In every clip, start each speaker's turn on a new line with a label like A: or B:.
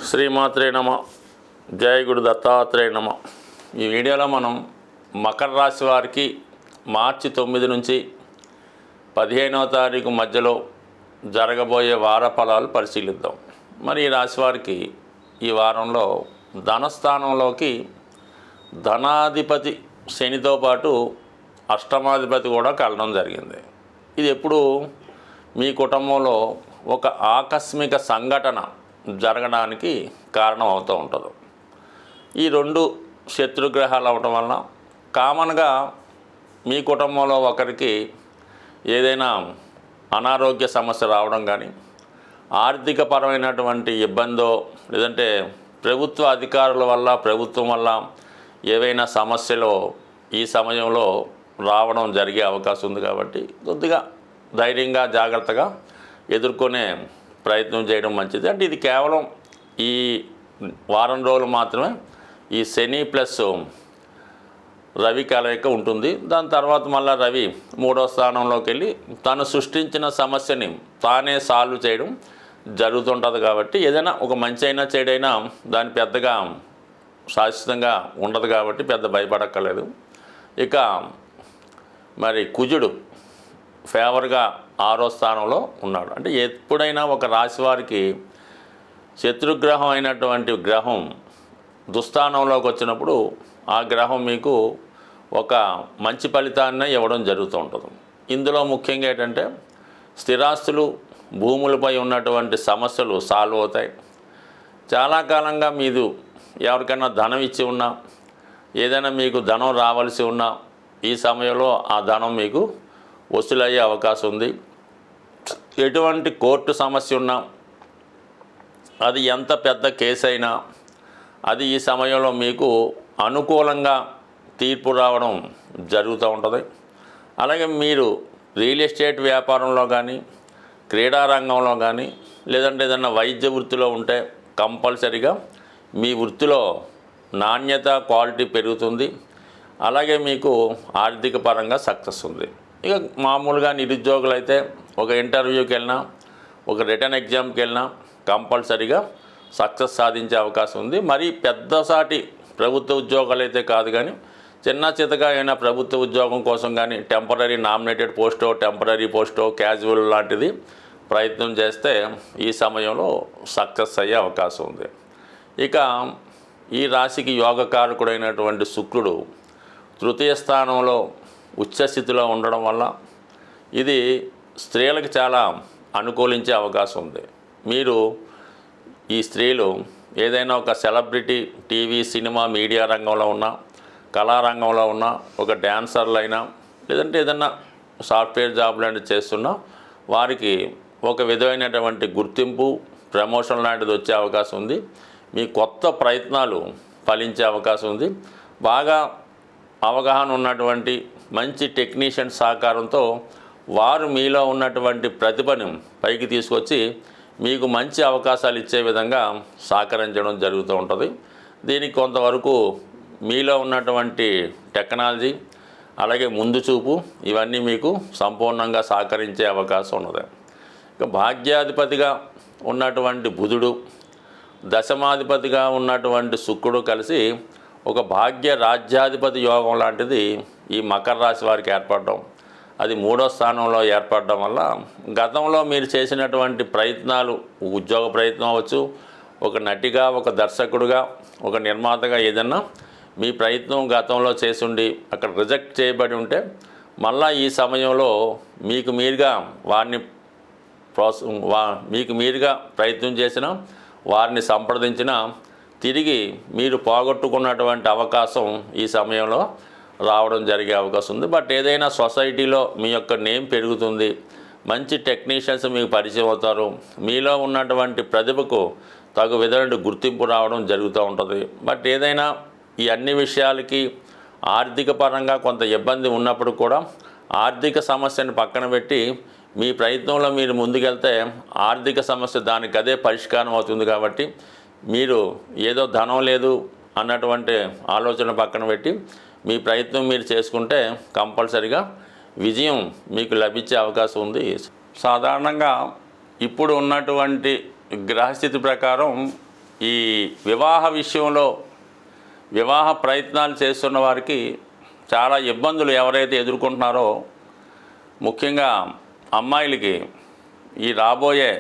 A: శ్రీమాత్రే నమ. జయ గురు దత్తాత్రేయ నమ. ఈ వీడియోలో మనం మకర రాశి వారికి మార్చి 9 నుంచి 15వ తారీఖు మధ్యలో జరగబోయే వార ఫలాలు పరిశీలిద్దాం. మరి ఈ రాశి వారికి ఈ వారంలో ధనస్థానంలోకి ధనాధిపతి శనితో పాటు అష్టమాధిపతి కూడా కలడం జరిగింది. ఇది ఎప్పుడు మీ కుటుంబంలో ఒక ఆకస్మిక సంఘటన జరగడానికి కారణం అవుతూ ఉంటుంది. ఈ రెండు శత్రుగ్రహాలు అవటం వలన కామన్గా మీ కుటుంబంలో ఒకరికి ఏదైనా అనారోగ్య సమస్య రావడం కానీ, ఆర్థికపరమైనటువంటి ఇబ్బందో, లేదంటే ప్రభుత్వ అధికారుల వల్ల ప్రభుత్వం వల్ల ఏవైనా సమస్యలు ఈ సమయంలో రావడం జరిగే అవకాశం ఉంది. కాబట్టి కొద్దిగా ధైర్యంగా జాగ్రత్తగా ఎదుర్కొనే ప్రయత్నం చేయడం మంచిది. అంటే ఇది కేవలం ఈ వారం రోజులు మాత్రమే ఈ శని ప్లస్ రవి కలయిక ఉంటుంది. దాని తర్వాత మళ్ళీ రవి 3వ స్థానంలోకి వెళ్ళి తను సృష్టించిన సమస్యని తానే సాల్వ్ చేయడం జరుగుతుంటుంది. కాబట్టి ఏదైనా ఒక మంచి అయినా చెడైనా దాని పెద్దగా శాశ్వతంగా ఉండదు కాబట్టి పెద్ద భయపడక్కర్లేదు. ఇక మరి కుజుడు ఫేవర్గా 6వ స్థానంలో ఉన్నాడు. అంటే ఎప్పుడైనా ఒక రాశి వారికి శత్రుగ్రహం అయినటువంటి గ్రహం దుస్థానంలోకి వచ్చినప్పుడు ఆ గ్రహం మీకు ఒక మంచి ఫలితాన్ని ఇవ్వడం జరుగుతూ ఉంటుంది. ఇందులో ముఖ్యంగా ఏంటంటే స్థిరాస్తులు, భూములపై ఉన్నటువంటి సమస్యలు సాల్వ్ అవుతాయి. చాలా కాలంగా మీరు ఎవరికైనా ధనం ఇచ్చి ఉన్నా, ఏదైనా మీకు ధనం రావాల్సి ఉన్నా ఈ సమయంలో ఆ ధనం మీకు వసూలయ్యే అవకాశం ఉంది. ఎటువంటి కోర్టు సమస్య ఉన్నా, అది ఎంత పెద్ద కేసు అయినా అది ఈ సమయంలో మీకు అనుకూలంగా తీర్పు రావడం జరుగుతూ ఉంటుంది. అలాగే మీరు రియల్ ఎస్టేట్ వ్యాపారంలో కానీ, క్రీడా రంగంలో కానీ, లేదంటే ఏదన్నా వైద్య వృత్తిలో ఉంటే కంపల్సరీగా మీ వృత్తిలో నాణ్యత, క్వాలిటీ పెరుగుతుంది. అలాగే మీకు ఆర్థిక పరంగా సక్సెస్ ఉంది. ఇక మామూలుగా నిరుద్యోగులు అయితే ఒక ఇంటర్వ్యూకి వెళ్ళినా, ఒక రిటర్న్ ఎగ్జామ్కి వెళ్ళినా కంపల్సరీగా సక్సెస్ సాధించే అవకాశం ఉంది. మరి పెద్దసాటి ప్రభుత్వ ఉద్యోగాలు అయితే కాదు, కానీ చిన్న చితగా అయినా ప్రభుత్వ ఉద్యోగం కోసం కానీ టెంపరీ నామినేటెడ్ పోస్టో, టెంపరీ పోస్టో, క్యాజువల్ లాంటిది ప్రయత్నం చేస్తే ఈ సమయంలో సక్సెస్ అయ్యే అవకాశం ఉంది. ఇక ఈ రాశికి యోగకారకుడైనటువంటి శుక్రుడు తృతీయ స్థానంలో ఉచ్చస్థితిలో ఉండడం వల్ల ఇది స్త్రీలకు చాలా అనుకూలించే అవకాశం ఉంది. మీరు ఈ స్త్రీలు ఏదైనా ఒక సెలబ్రిటీ, టీవీ, సినిమా, మీడియా రంగంలో ఉన్న, కళారంగంలో ఉన్న, ఒక డ్యాన్సర్లు అయినా, లేదంటే ఏదన్నా సాఫ్ట్వేర్ జాబ్ లాంటివి చేస్తున్నా వారికి ఒక విధమైనటువంటి గుర్తింపు, ప్రమోషన్ లాంటిది వచ్చే అవకాశం ఉంది. మీ కొత్త ప్రయత్నాలు ఫలించే అవకాశం ఉంది. బాగా అవగాహన ఉన్నటువంటి మంచి టెక్నీషియన్ సహకారంతో వారు మీలో ఉన్నటువంటి ప్రతిభను పైకి తీసుకొచ్చి మీకు మంచి అవకాశాలు ఇచ్చే విధంగా సహకరించడం జరుగుతూ ఉంటుంది. దీనికి కొంతవరకు మీలో ఉన్నటువంటి టెక్నాలజీ, అలాగే ముందు చూపు, ఇవన్నీ మీకు సంపూర్ణంగా సహకరించే అవకాశం ఉన్నది. ఇక భాగ్యాధిపతిగా ఉన్నటువంటి బుధుడు, దశమాధిపతిగా ఉన్నటువంటి శుక్రుడు కలిసి ఒక భాగ్య రాజ్యాధిపతి యోగం లాంటిది ఈ మకర రాశి వారికి ఏర్పడడం, అది 3వ స్థానంలో ఏర్పడడం వల్ల గతంలో మీరు చేసినటువంటి ప్రయత్నాలు, ఉద్యోగ ప్రయత్నం అవ్వచ్చు, ఒక నటిగా, ఒక దర్శకుడుగా, ఒక నిర్మాతగా ఏదన్నా మీ ప్రయత్నం గతంలో చేసుండి అక్కడ రిజెక్ట్ చేయబడి ఉంటే మళ్ళా ఈ సమయంలో మీకు మీరుగా వారిని మీకు మీరుగా ప్రయత్నం చేసిన, వారిని సంప్రదించిన, తిరిగి మీరు పోగొట్టుకున్నటువంటి అవకాశం ఈ సమయంలో రావడం జరిగే అవకాశం ఉంది. బట్ ఏదైనా సొసైటీలో మీ యొక్క నేమ్ పెరుగుతుంది, మంచి టెక్నీషియన్స్ మీకు పరిచయం అవుతారు, మీలో ఉన్నటువంటి ప్రతిభకు తగు విధమైన గుర్తింపు రావడం జరుగుతూ ఉంటుంది. బట్ ఏదైనా ఈ అన్ని విషయాలకి ఆర్థిక పరంగా కొంత ఇబ్బంది ఉన్నప్పుడు కూడా ఆర్థిక సమస్యను పక్కన పెట్టి మీ ప్రయత్నంలో మీరు ముందుకెళ్తే ఆర్థిక సమస్య దానికి అదే పరిష్కారం అవుతుంది. కాబట్టి మీరు ఏదో ధనం లేదు అన్నటువంటి ఆలోచన పక్కన పెట్టి మీ ప్రయత్నం మీరు చేసుకుంటే కంపల్సరిగా విజయం మీకు లభించే అవకాశం ఉంది. సాధారణంగా ఇప్పుడు ఉన్నటువంటి గ్రహస్థితి ప్రకారం ఈ వివాహ విషయంలో వివాహ ప్రయత్నాలు చేస్తున్న వారికి చాలా ఇబ్బందులు ఎవరైతే ఎదుర్కొంటున్నారో, ముఖ్యంగా అమ్మాయిలకి ఈ రాబోయే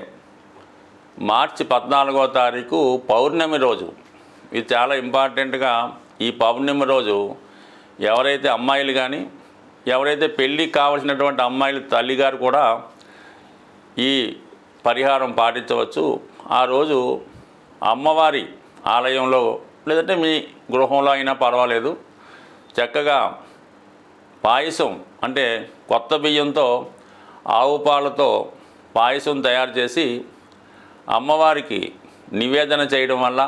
A: మార్చి 14వ తారీఖు పౌర్ణమి రోజు, ఇది చాలా ఇంపార్టెంట్గా. ఈ పౌర్ణమి రోజు ఎవరైతే అమ్మాయిలు కానీ, ఎవరైతే పెళ్ళికి కావలసినటువంటి అమ్మాయిల తల్లిగారు కూడా ఈ పరిహారం పాటించవచ్చు. ఆ రోజు అమ్మవారి ఆలయంలో లేదంటే మీ గృహంలో అయినా పర్వాలేదు, చక్కగా పాయసం అంటే కొత్త బియ్యంతో ఆవు పాలతో పాయసం తయారు చేసి అమ్మవారికి నివేదన చేయడం వల్ల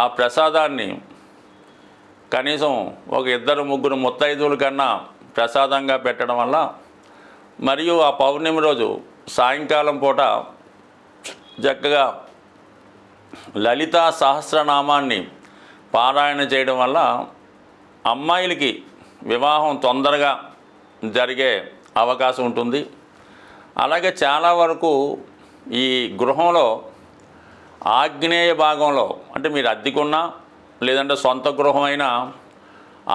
A: ఆ ప్రసాదాన్ని కనీసం ఒక 2-3 ముత్తైదువుల కన్నా ప్రసాదంగా పెట్టడం వల్ల, మరియు ఆ పౌర్ణమి రోజు సాయంకాలం పూట చక్కగా లలితా సహస్రనామాన్ని పారాయణ చేయడం వల్ల అమ్మాయిలకి వివాహం తొందరగా జరిగే అవకాశం ఉంటుంది. అలాగే చాలా వరకు ఈ గృహంలో ఆగ్నేయ భాగంలో, అంటే మీరు అద్దెకున్నా లేదంటే సొంత గృహమైనా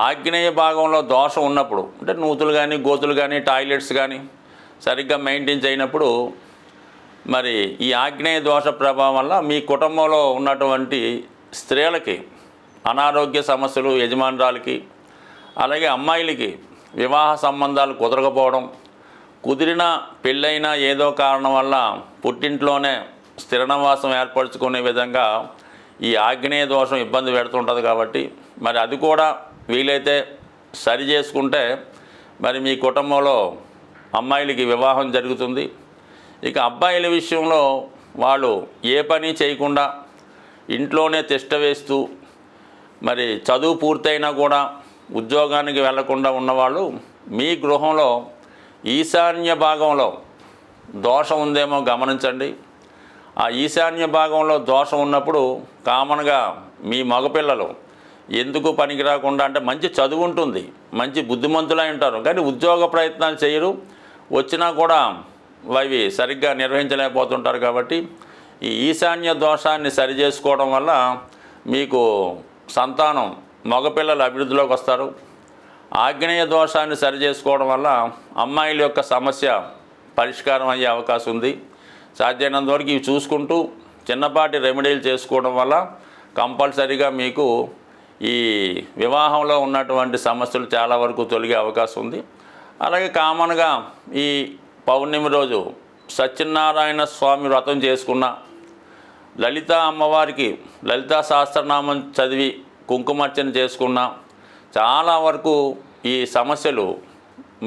A: ఆగ్నేయ భాగంలో దోషం ఉన్నప్పుడు, అంటే నూతులు కానీ గోతులు కానీ టాయిలెట్స్ కానీ సరిగ్గా మెయింటైన్ చేయనప్పుడు, మరి ఈ ఆగ్నేయ దోష ప్రభావం వల్ల మీ కుటుంబంలో ఉన్నటువంటి స్త్రీలకి అనారోగ్య సమస్యలు, యజమానురాలకి అలాగే అమ్మాయిలకి వివాహ సంబంధాలు కుదరకపోవడం, కుదిరిన పెళ్ళైనా ఏదో కారణం వల్ల పుట్టింట్లోనే స్థిర నివాసం ఏర్పరచుకునే విధంగా ఈ ఆగ్నేయ దోషం ఇబ్బంది పెడుతుంటుంది. కాబట్టి మరి అది కూడా వీలైతే సరి చేసుకుంటే మరి మీ కుటుంబంలో అమ్మాయిలకి వివాహం జరుగుతుంది. ఇక అబ్బాయిల విషయంలో వాళ్ళు ఏ పని చేయకుండా ఇంట్లోనే తిష్ట వేస్తూ, మరి చదువు పూర్తయినా కూడా ఉద్యోగానికి వెళ్లకుండా ఉన్నవాళ్ళు మీ గృహంలో ఈశాన్య భాగంలో దోషం ఉందేమో గమనించండి. ఆ ఈశాన్య భాగంలో దోషం ఉన్నప్పుడు కామన్గా మీ మగపిల్లలు ఎందుకు పనికి రాకుండా, అంటే మంచి చదువు ఉంటుంది, మంచి బుద్ధిమంతులై ఉంటారు, కానీ ఉద్యోగ ప్రయత్నాలు చేయరు, వచ్చినా కూడా అవి సరిగ్గా నిర్వహించలేకపోతుంటారు. కాబట్టి ఈ ఈశాన్య దోషాన్ని సరి చేసుకోవడం వల్ల మీకు సంతానం మగపిల్లలు అభివృద్ధిలోకి వస్తారు. ఆగ్నేయ దోషాన్ని సరి చేసుకోవడం వల్ల అమ్మాయిల యొక్క సమస్య పరిష్కారం అయ్యే అవకాశం ఉంది. సాధ్యమైనంత వరకు ఇవి చూసుకుంటూ చిన్నపాటి రెమెడీలు చేసుకోవడం వల్ల కంపల్సరీగా మీకు ఈ వివాహంలో ఉన్నటువంటి సమస్యలు చాలా వరకు తొలగే అవకాశం ఉంది. అలాగే కామన్గా ఈ పౌర్ణమి రోజు సత్యనారాయణ స్వామి వ్రతం చేసుకున్న, లలిత అమ్మవారికి లలితా సహస్రనామం చదివి కుంకుమార్చన చేసుకున్న చాలా వరకు ఈ సమస్యలు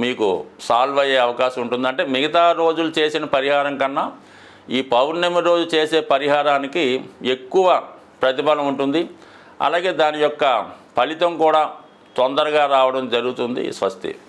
A: మీకు సాల్వ్ అయ్యే అవకాశం ఉంటుంది. అంటే మిగతా రోజులు చేసిన పరిహారం కన్నా ఈ పౌర్ణమి రోజు చేసే పరిహారానికి ఎక్కువ ప్రతిఫలం ఉంటుంది. అలాగే దాని యొక్క ఫలితం కూడా తొందరగా రావడం జరుగుతుంది. స్వస్తి.